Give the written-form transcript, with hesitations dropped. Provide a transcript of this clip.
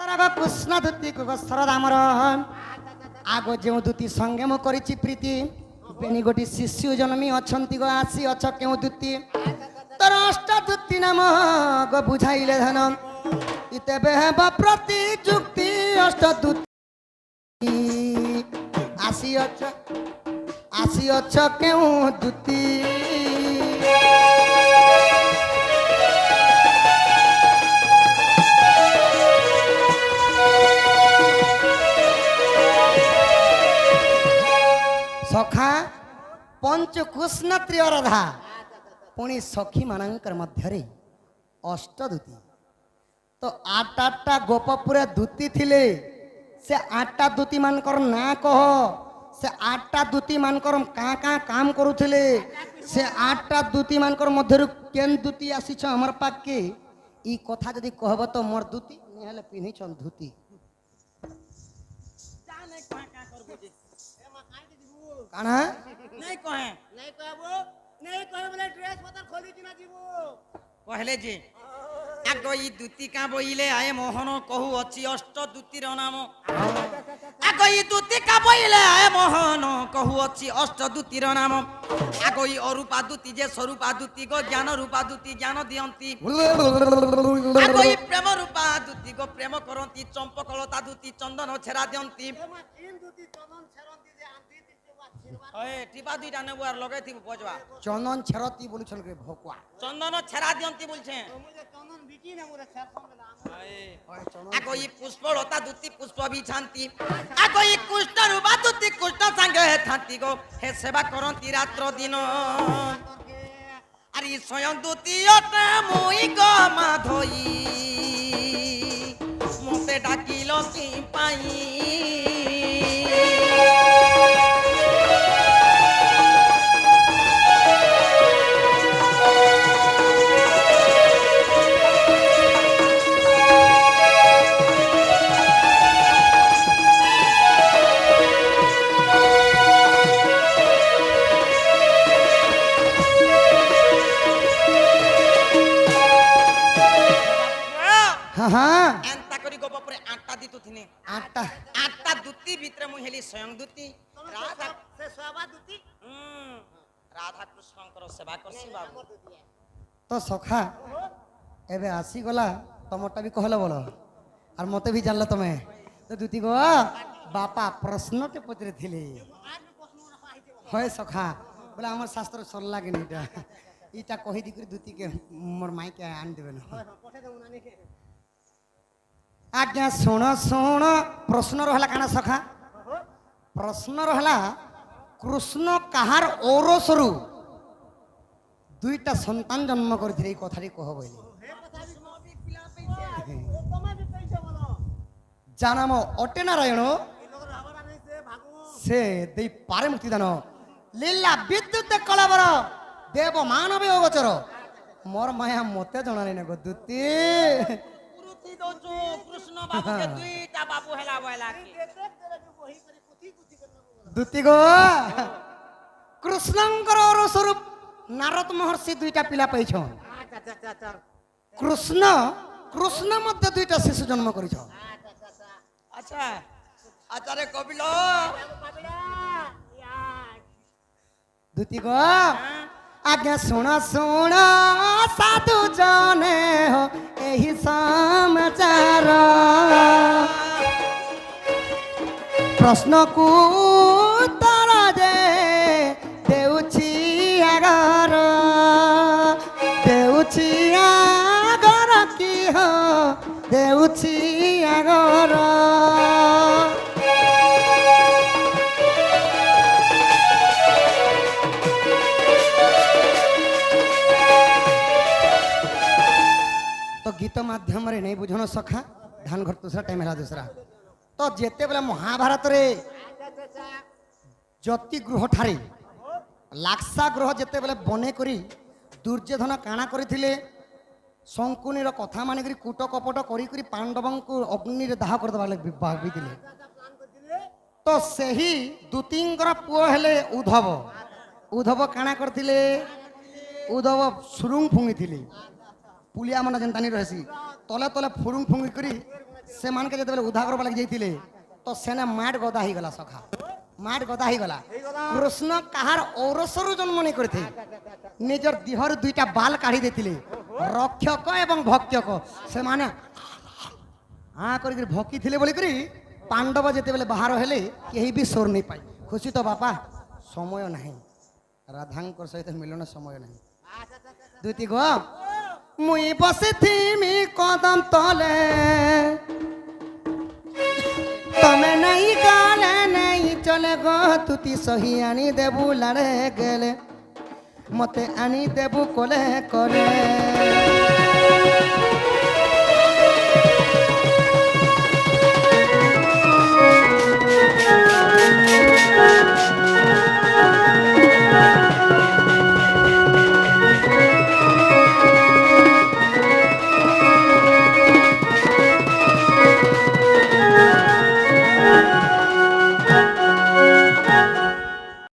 কৃষ্ণ ধুতি কুগস্বর দামর আগ যে দুতি সঙ্গে মু করেছি প্রীতি বেনি গোটি শিশু জন্মী অছন্তি গো আসি অছ কেউ দুতি তোর অষ্ট দুতি নাম গো বুঝাইলে ধন ইতেবে হেব প্রতি যুক্তি অষ্ট দুতি আসি অছ কেউ দুতি सखा पंचकृष्ण त्रियरधा पुणी सखी मानकर मध्यरे अष्टदूती तो आठ आठटा गोपपुर दूती थिले से आठटा दूती मानकर ना कह से आठटा दूती मानकर का काम करुथिले से आठटा दूती मानकर मध्यरु केन दूती आसीछ हमर पाके ई कथा जदी कहब तो मोर दूती नेहले पिन्ही छन धूती काना नहीं कहे बोले ड्रेस पतर खोली कि ना जीवो कहले जे आगो ई दूती का बोइले आए मोहन कहू अछि अष्ट दूतीर नाम आगो ई दूती का बोइले आए मोहन कहू अछि अष्ट दूतीर नाम आगो ई अरूपा दूती जे स्वरूपा दूती गो ज्ञान रूपा दूती ज्ञान दियंती आगो ई प्रेम रूपा दूती गो प्रेम करंती चंपकलता दूती चंदन छेरा दियंती ओए टिपा दुईटा नेबु आर लगै थी बजवा चंदन छरती बोलछन रे भोकवा चंदन छेरा दियंती बोलछे चंदन बिकी ने मोरे छेर संगला आगो ई पुष्पलता दूती पुष्प भी छांती आगो ई कृष्ण रूपा दूती कृष्ण संगे हे थांती गो हे सेवा करंती रात्र दिन अरे स्वयं दूती अटे मुई गो माधोई मोते डाकिलो की पाई हाँ एंता करी गोप परे आठटा दितु थिने आठटा आठटा दूती भितर मु हेली स्वयं दूती राधा से स्वाबा दूती राधा कृष्णकर सेवा करसी बाबू तो सखा एबे आसी गला तमटा भी कहलो बोलो और मते भी जानलो तमे तो दूती गो बापा प्रश्न के पचरे थिले होय सखा बोला हमर शास्त्र सर लागे नीटा इटा कहि दी कर दूती के मोर माई के आन देबे न आज्ञा सुन सुन प्रश्न रहला काना सखा प्रश्न रहला कृष्ण कहार औरसरु दुईटा संतान जन्म करथिले ई कथारी कह बोली जानाम अटे नारायण से दे पारे मुक्तिदान लीला विद्युत कलाबर देव मानव गोचर मोर माया मते जणा नै गो दूती कृष्ण बाबू के दुईटा बाबू हेला बोला की दूती गो कृष्णंकर और स्वरूप नारद महर्षि दुईटा पिला पाइछन कृष्ण कृष्ण मध्य दुईटा शिशु जन्म करिछ अच्छा आचार्य कपिलो दूती गो आज्ञा सुन सुन साधु जने हो एही समाचार प्रश्न को उत्तर दे देउछि आगर की हो देउछि आगर तो गीत माध्यम रे नहीं बुझन सखा धान घर दूसरा टाइम है दूसरा तो जेते बेला महाभारत रे जति गृह ठारे लाक्सा ग्रह जेते बेले बने करी दुर्योधन काना करथिले शंकुनीर कथा मानिक कूट कपट करी पांडवों को अग्नि दाह कर भाविले तो सही दूतींकर पुओ हेले उद्धव उद्धव काना करथिले उद्धव सुरुंग फुंगी पुलिया मन जेनतानी रहसी तले तले फुरुंग फुंगी करी ସେମାନକେ ଯେତେବେଳେ ଉଦ୍ଧାର କରିବା ଲାଗି ଯାଇଥିଲେ ତ ସେନେ ମାଟ ଗଦା ହେଇଗଲା ସଖା ମାଟ ଗଦା ହେଇଗଲା କୃଷ୍ଣ କାହାର ଔରସରୁ ଜନ୍ମ ନେଇ କରିଥିଲେ ନିଜର ଦେହରୁ ଦୁଇଟା ବାଲ କାଢି ଦେଇଥିଲେ ରକ୍ଷକ ଏବଂ ଭକ୍ଷକ ସେମାନେ କରିକି ଭକିଥିଲେ ବୋଲିକରି ପାଣ୍ଡବ ଯେତେବେଳେ ବାହାର ହେଲେ କେହି ବି ସ୍ୱର ନେଇ ପାଇ ଖୁସି ତ ବାପା ସମୟ ନାହିଁ ରାଧାଙ୍କର ସହିତ ମିଳନ ସମୟ ନାହିଁ ଦୁଇଟି ଗ ମୁଇଁ ବସିଥିମି କଦମ ତଲେ ତମେ ନାଇଁ ଗଲେ ନାଇଁ ଚଲେ গো তুতি সহি আনি দেবু লাড়ে গেলে মতে আনি দেবু কোলে করে